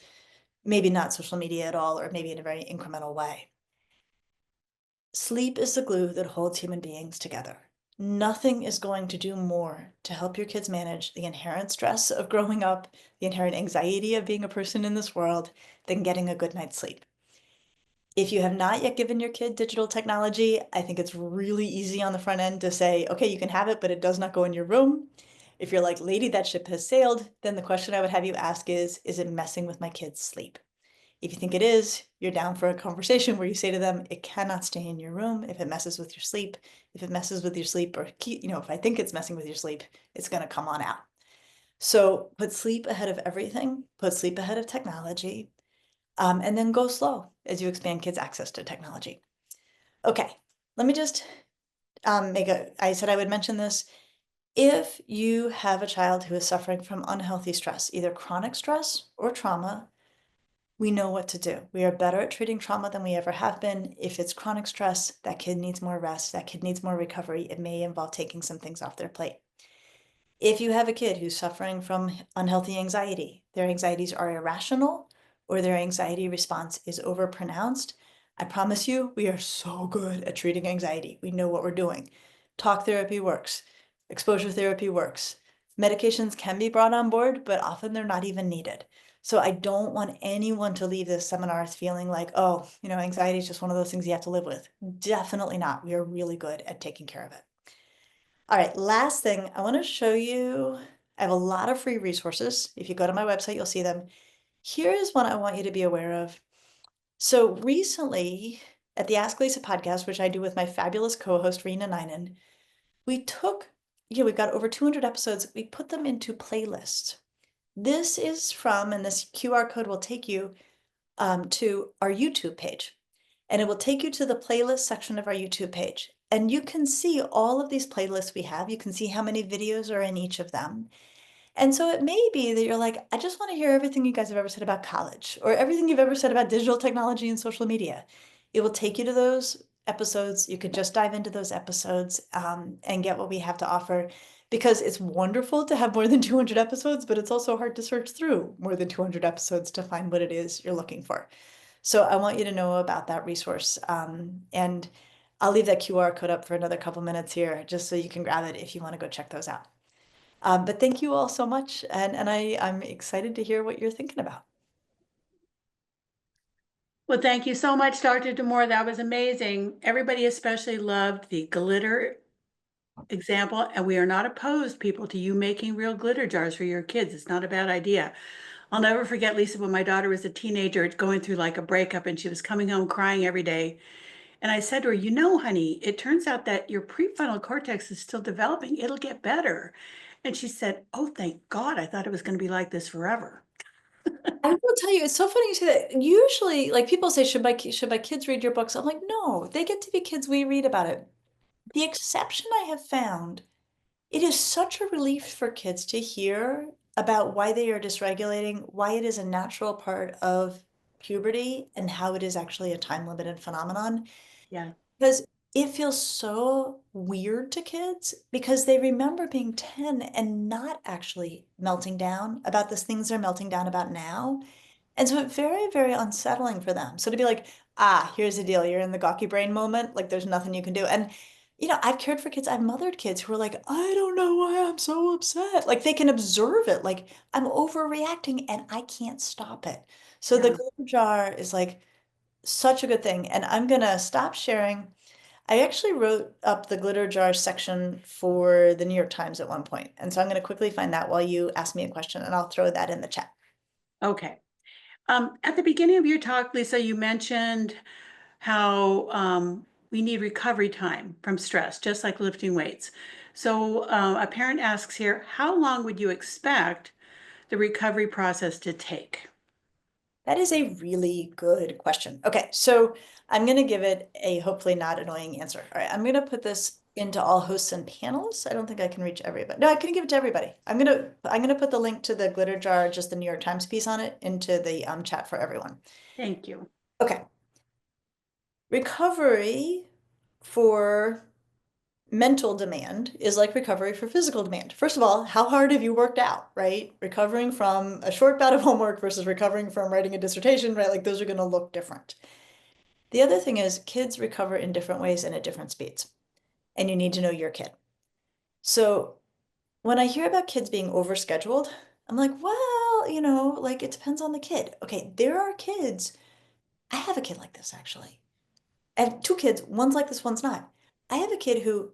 maybe not social media at all, or maybe in a very incremental way. Sleep is the glue that holds human beings together. Nothing is going to do more to help your kids manage the inherent stress of growing up, the inherent anxiety of being a person in this world, than getting a good night's sleep. If you have not yet given your kid digital technology, I think it's really easy on the front end to say, okay, you can have it, but it does not go in your room. If you're like, lady, that ship has sailed, then the question I would have you ask is it messing with my kid's sleep? If you think it is, you're down for a conversation where you say to them, it cannot stay in your room if it messes with your sleep. If it messes with your sleep, or, you know, if I think it's messing with your sleep, it's going to come on out. So put sleep ahead of everything, put sleep ahead of technology, and then go slow as you expand kids' access to technology. Okay, let me just I said I would mention this. If you have a child who is suffering from unhealthy stress, either chronic stress or trauma, we know what to do. We are better at treating trauma than we ever have been. If it's chronic stress, that kid needs more rest, that kid needs more recovery. It may involve taking some things off their plate. If you have a kid who's suffering from unhealthy anxiety, their anxieties are irrational, or their anxiety response is overpronounced, I promise you, we are so good at treating anxiety. We know what we're doing. Talk therapy works. Exposure therapy works. Medications can be brought on board, but often they're not even needed. So I don't want anyone to leave this seminar feeling like, oh, you know, anxiety is just one of those things you have to live with. Definitely not. We are really good at taking care of it. All right, last thing, I want to show you, I have a lot of free resources. If you go to my website, you'll see them. Here is one I want you to be aware of. So recently at the Ask Lisa podcast, which I do with my fabulous co-host Rena Ninen, we took, we've got over 200 episodes. We put them into playlists. This is from, and this QR code will take you to our YouTube page. And it will take you to the playlist section of our YouTube page. And you can see all of these playlists we have. You can see how many videos are in each of them. And so it may be that you're like, I just want to hear everything you guys have ever said about college or everything you've ever said about digital technology and social media. It will take you to those episodes. You can just dive into those episodes and get what we have to offer because it's wonderful to have more than 200 episodes, but it's also hard to search through more than 200 episodes to find what it is you're looking for. So I want you to know about that resource. And I'll leave that QR code up for another couple minutes here, just so you can grab it if you want to go check those out. But thank you all so much. And I'm excited to hear what you're thinking about. Well, thank you so much, Dr. Damour. That was amazing. Everybody especially loved the glitter example, and we are not opposed, people, to you making real glitter jars for your kids. It's not a bad idea. I'll never forget, Lisa, when my daughter was a teenager going through like a breakup and she was coming home crying every day. And I said to her, you know, honey, it turns out that your prefrontal cortex is still developing. It'll get better. And she said, oh, thank God. I thought it was going to be like this forever. I will tell you, it's so funny you say that. Usually, like people say, should my kids read your books? I'm like, no, they get to be kids. We read about it. The exception I have found, it is such a relief for kids to hear about why they are dysregulating, why it is a natural part of puberty, and how it is actually a time-limited phenomenon. Yeah. Because it feels so weird to kids because they remember being 10 and not actually melting down about the things they're melting down about now. And so it's very, very unsettling for them. So to be like, ah, here's the deal, you're in the gawky brain moment, like there's nothing you can do. And I've cared for kids, I've mothered kids who are like, I don't know why I'm so upset. Like they can observe it, like I'm overreacting and I can't stop it. So the Yeah. glitter jar is like such a good thing. And I'm gonna stop sharing. I actually wrote up the glitter jar section for the New York Times at one point. And so I'm gonna quickly find that while you ask me a question and I'll throw that in the chat. Okay. At the beginning of your talk, Lisa, you mentioned how we need recovery time from stress, just like lifting weights. So a parent asks here, how long would you expect the recovery process to take? That is a really good question. Okay, so I'm going to give it a hopefully not annoying answer. All right, I'm going to put this into all hosts and panelists. I don't think I can reach everybody. No, I can give it to everybody. I'm gonna put the link to the glitter jar, just the New York Times piece on it, into the chat for everyone. Thank you. Okay, recovery for mental demand is like recovery for physical demand. First of all, how hard have you worked out, right? Recovering from a short bout of homework versus recovering from writing a dissertation, right? Like those are going to look different. The other thing is kids recover in different ways and at different speeds, and you need to know your kid. So when I hear about kids being overscheduled, I'm like, well, like it depends on the kid. Okay, there are kids. I have a kid like this actually. I have two kids, one's like this, one's not. I have a kid who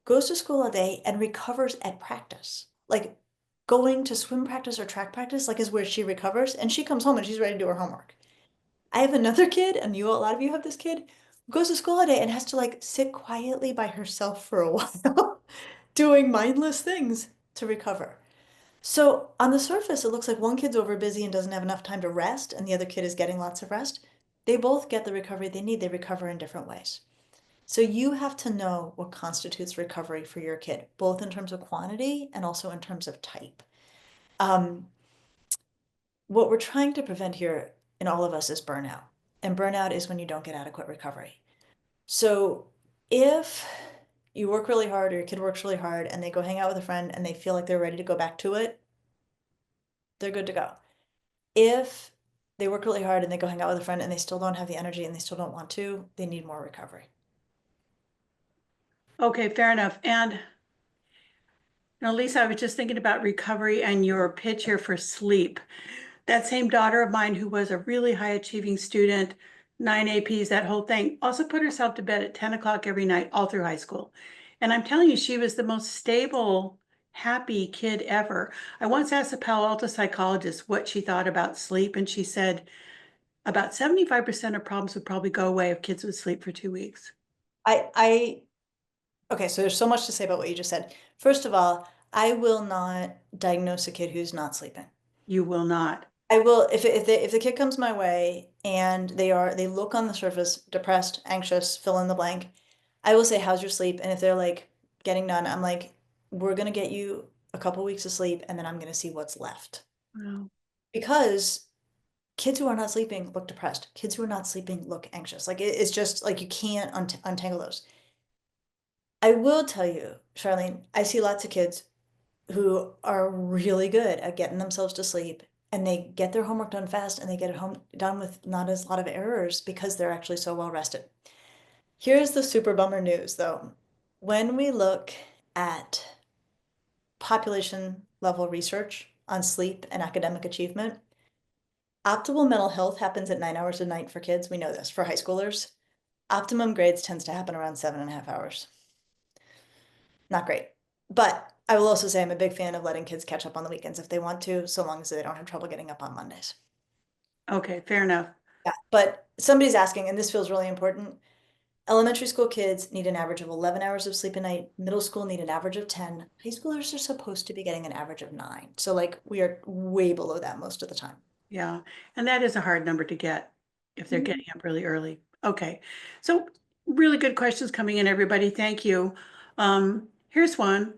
goes to school all day and recovers at practice. Like going to swim practice or track practice, like is where she recovers, and she comes home and she's ready to do her homework. I have another kid, and a lot of you have this kid, who goes to school all day and has to like sit quietly by herself for a while, doing mindless things to recover. So on the surface, it looks like one kid's over busy and doesn't have enough time to rest, and the other kid is getting lots of rest. They both get the recovery they need. They recover in different ways. So you have to know what constitutes recovery for your kid, both in terms of quantity and also in terms of type. Um, what we're trying to prevent here in all of us is burnout. And burnout is when you don't get adequate recovery. So if you work really hard or your kid works really hard and they go hang out with a friend and they feel like they're ready to go back to it, they're good to go. If they work really hard and they go hang out with a friend and they still don't have the energy and they still don't want to, they need more recovery. Okay, fair enough. And now, Lisa, I was just thinking about recovery and your pitch here for sleep. That same daughter of mine who was a really high achieving student, 9 APs, that whole thing, also put herself to bed at 10 o'clock every night all through high school. And I'm telling you, she was the most stable, happy kid ever. I once asked a Palo Alto psychologist what she thought about sleep, and she said about 75% of problems would probably go away if kids would sleep for 2 weeks. I Okay, so there's so much to say about what you just said. First of all, I will not diagnose a kid who's not sleeping. You will not. I will if the kid comes my way and they look on the surface depressed, anxious, fill in the blank, I will say, "How's your sleep?" And if they're like getting none, I'm like, "We're gonna get you a couple weeks of sleep, and then I'm gonna see what's left." Wow. Because kids who are not sleeping look depressed. Kids who are not sleeping look anxious. Like it's just like you can't untangle those. I will tell you, Charlene, I see lots of kids who are really good at getting themselves to sleep and they get their homework done fast and they get it home done with not as lot of errors because they're actually so well rested. Here's the super bummer news though. When we look at population level research on sleep and academic achievement, optimal mental health happens at 9 hours a night for kids. We know this for high schoolers. Optimum grades tends to happen around 7.5 hours. Not great. But I will also say I'm a big fan of letting kids catch up on the weekends if they want to, so long as they don't have trouble getting up on Mondays. Okay, fair enough. Yeah, but somebody's asking, and this feels really important. Elementary school kids need an average of 11 hours of sleep a night. Middle school need an average of 10. High schoolers are supposed to be getting an average of 9. So like we are way below that most of the time. Yeah, and that is a hard number to get if they're Mhm. getting up really early. Okay, so really good questions coming in, everybody. Thank you. Here's one.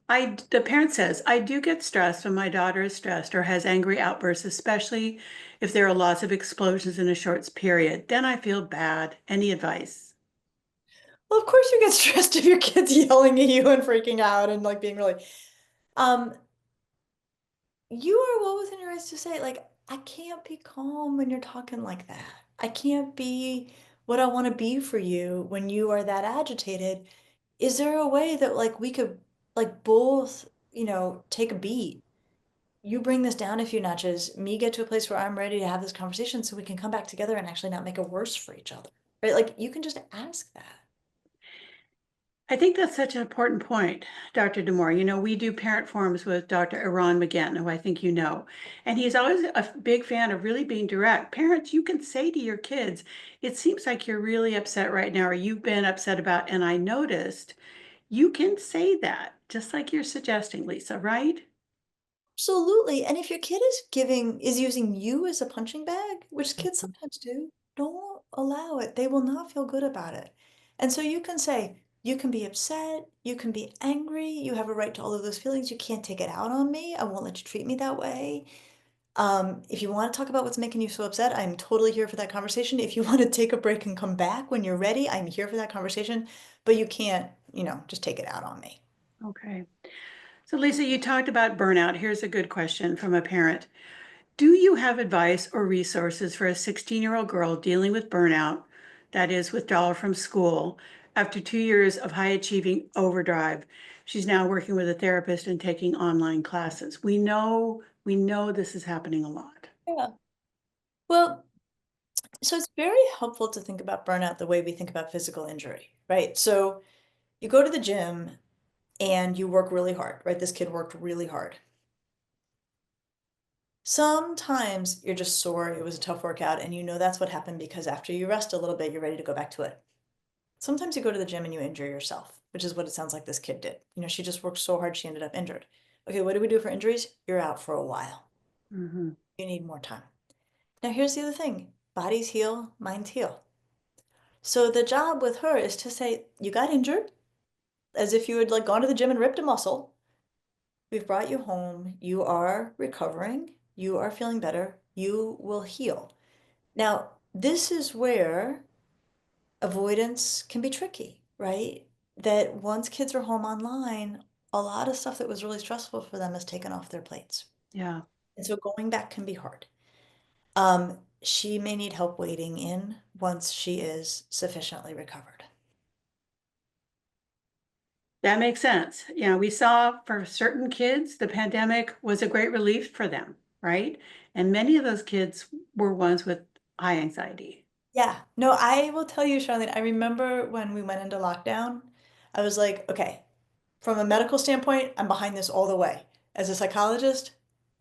The parent says, I do get stressed when my daughter is stressed or has angry outbursts, especially if there are lots of explosions in a short period. Then I feel bad. Any advice? Well, of course you get stressed if your kid's yelling at you and freaking out and like being really um you are well within your rights to say, like, I can't be calm when you're talking like that. I can't be what I want to be for you when you are that agitated. is there a way that like we could like both, take a beat? You bring this down a few notches, me get to a place where I'm ready to have this conversation so we can come back together and actually not make it worse for each other. Right? Like you can just ask that. I think that's such an important point, Dr. Damour. You know, we do parent forums with Dr. Iran McGinn, who I think you know, and he's always a big fan of really being direct. Parents, you can say to your kids, it seems like you're really upset right now, or you've been upset about, and I noticed. You can say that, just like you're suggesting, Lisa, right? Absolutely. And if your kid is using you as a punching bag, which kids Mhm. sometimes do, don't allow it. They will not feel good about it. And so you can say, you can be upset, you can be angry, you have a right to all of those feelings. You can't take it out on me. I won't let you treat me that way. If you want to talk about what's making you so upset, I'm totally here for that conversation. If you want to take a break and come back when you're ready, I'm here for that conversation. But you can't, just take it out on me. Okay. So, Lisa, you talked about burnout. Here's a good question from a parent. Do you have advice or resources for a 16-year-old girl dealing with burnout, that is, withdrawal from school, after 2 years of high achieving overdrive? She's now working with a therapist and taking online classes. We know this is happening a lot. Yeah. Well, so it's very helpful to think about burnout the way we think about physical injury, right? So you go to the gym and you work really hard, right? This kid worked really hard. Sometimes you're just sore, it was a tough workout, and you know that's what happened because after you rest a little bit, you're ready to go back to it. Sometimes you go to the gym and you injure yourself, which is what it sounds like this kid did. She just worked so hard, she ended up injured. Okay, what do we do for injuries? You're out for a while. Mhm. You need more time. Now, here's the other thing, bodies heal, minds heal. So the job with her is to say, you got injured, as if you had like gone to the gym and ripped a muscle. We've brought you home. You are recovering. You are feeling better. You will heal. Now, this is where avoidance can be tricky, right? That once kids are home online, a lot of stuff that was really stressful for them is taken off their plates. Yeah. And so going back can be hard. She may need help waiting in once she is sufficiently recovered. That makes sense. Yeah, we saw for certain kids, the pandemic was a great relief for them, right? And many of those kids were ones with high anxiety. Yeah, no, I will tell you, Charlene, I remember when we went into lockdown, I was like, okay, from a medical standpoint, I'm behind this all the way. As a psychologist,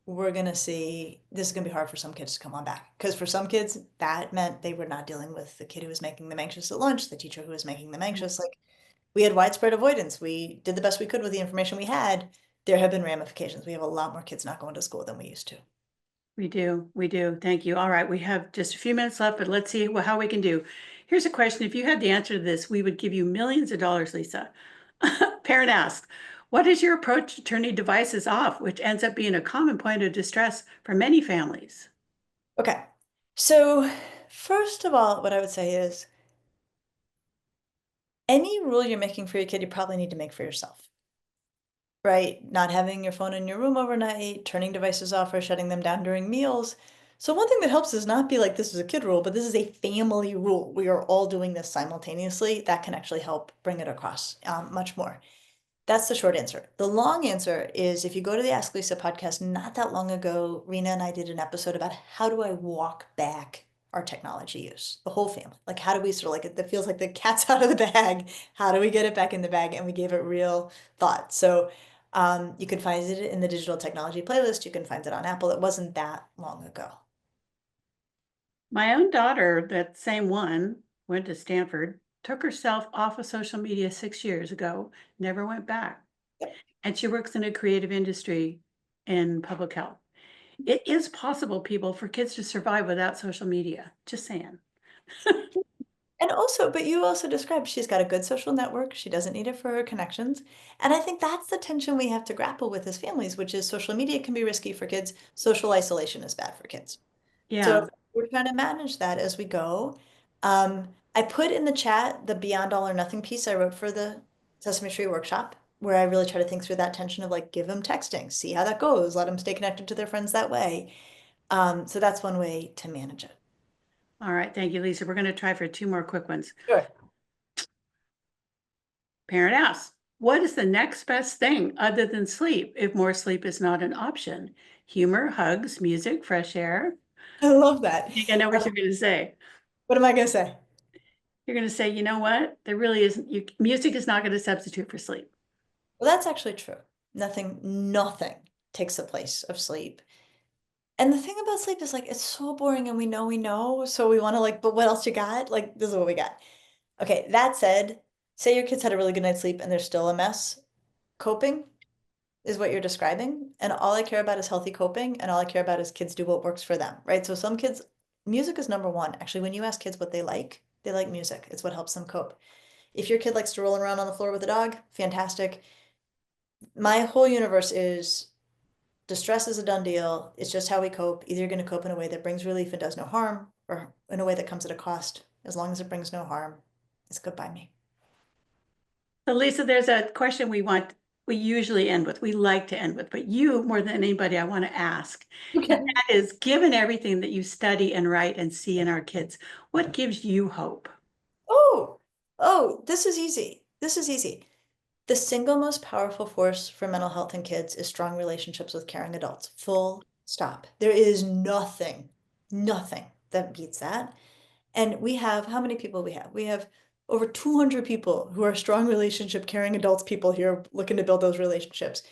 we're gonna see this is gonna be hard for some kids to come on back. Because for some kids, that meant they were not dealing with the kid who was making them anxious at lunch, the teacher who was making them anxious. Like we had widespread avoidance. We did the best we could with the information we had. There have been ramifications. We have a lot more kids not going to school than we used to. We do, we do. Thank you. All right, we have just a few minutes left, but let's see how we can do. Here's a question. If you had the answer to this, we would give you millions of dollars, Lisa. Parent asks, what is your approach to turning devices off, which ends up being a common point of distress for many families? Okay, so first of all, what I would say is any rule you're making for your kid, you probably need to make for yourself, right? Not having your phone in your room overnight, turning devices off or shutting them down during meals. So one thing that helps is not be like this is a kid rule, but this is a family rule. We are all doing this simultaneously. That can actually help bring it across much more. That's the short answer. The long answer is if you go to the Ask Lisa podcast, not that long ago, Rena and I did an episode about how do I walk back our technology use, the whole family. Like, how do we sort of like it feels like the cat's out of the bag. How do we get it back in the bag? And we gave it real thought. So you can find it in the digital technology playlist. You can find it on Apple. It wasn't that long ago. My own daughter, that same one, went to Stanford, took herself off of social media 6 years ago, never went back. Yep. And she works in a creative industry in public health. It is possible, people, for kids to survive without social media. Just saying. And also, but you also described she's got a good social network. She doesn't need it for her connections. And I think that's the tension we have to grapple with as families, which is social media can be risky for kids. Social isolation is bad for kids. So Yeah. we're trying to manage that as we go. I put in the chat the Beyond All or Nothing piece I wrote for the Sesame Street workshop, where I really try to think through that tension of like, give them texting, see how that goes, let them stay connected to their friends that way. So that's one way to manage it. All right. Thank you, Lisa. We're going to try for two more quick ones. Sure. Parent asks, what is the next best thing other than sleep if more sleep is not an option? Humor, hugs, music, fresh air. I love that. I think I know what you're going to say. What am I going to say? You're going to say, you know what? There really isn't, music is not going to substitute for sleep. Well, that's actually true. Nothing takes the place of sleep. And the thing about sleep is like it's so boring and we know, so we want to like, but what else you got? Like this is what we got. Okay, that said, say your kids had a really good night's sleep and they're still a mess. Coping is what you're describing, and all I care about is healthy coping, and all I care about is kids do what works for them, right? So some kids, music is number one. Actually, when you ask kids what they like music. It's what helps them cope. If your kid likes to roll around on the floor with a dog, fantastic. My whole universe is distress is a done deal. It's just how we cope. Either you're going to cope in a way that brings relief and does no harm, or in a way that comes at a cost. As long as it brings no harm, it's good by me. So Lisa, there's a question we usually end with, we like to end with, but you more than anybody, I want to ask. And Okay. that is, given everything that you study and write and see in our kids, what gives you hope? Oh, oh, this is easy. This is easy. The single most powerful force for mental health in kids is strong relationships with caring adults. Full stop. There is nothing that beats that. And we have, how many people we have? We have over 200 people who are strong relationship caring adults people here looking to build those relationships.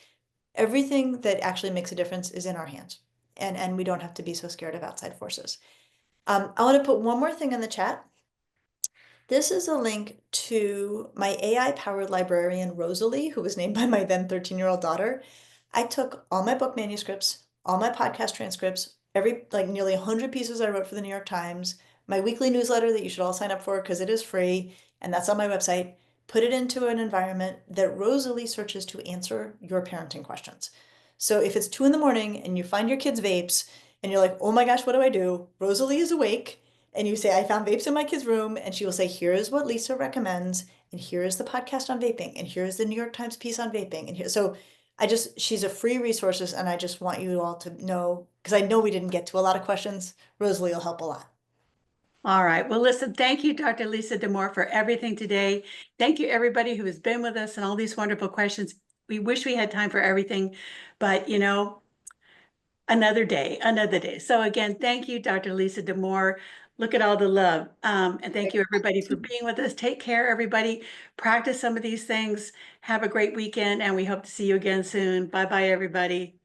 Everything that actually makes a difference is in our hands. And we don't have to be so scared of outside forces. I want to put one more thing in the chat. This is a link to my AI-powered librarian, Rosalie, who was named by my then 13-year-old daughter. I took all my book manuscripts, all my podcast transcripts, like nearly 100 pieces I wrote for the New York Times, my weekly newsletter that you should all sign up for because it is free, and that's on my website, put it into an environment that Rosalie searches to answer your parenting questions. So if it's 2 in the morning and you find your kids' vapes and you're like, oh my gosh, what do I do? Rosalie is awake and you say, I found vapes in my kid's room, and she will say, here's what Lisa recommends, and here's the podcast on vaping, and here's the New York Times piece on vaping, and here. So she's a free resources, and I just want you all to know, because I know we didn't get to a lot of questions. Rosalie will help a lot. All right. Well, listen, thank you, Dr. Lisa Damour, for everything today. Thank you, everybody who has been with us and all these wonderful questions. We wish we had time for everything, but another day, another day. So again, thank you, Dr. Lisa Damour. Look at all the love. And thank you, everybody, for being with us. Take care, everybody. Practice some of these things. Have a great weekend, and we hope to see you again soon. Bye-bye, everybody.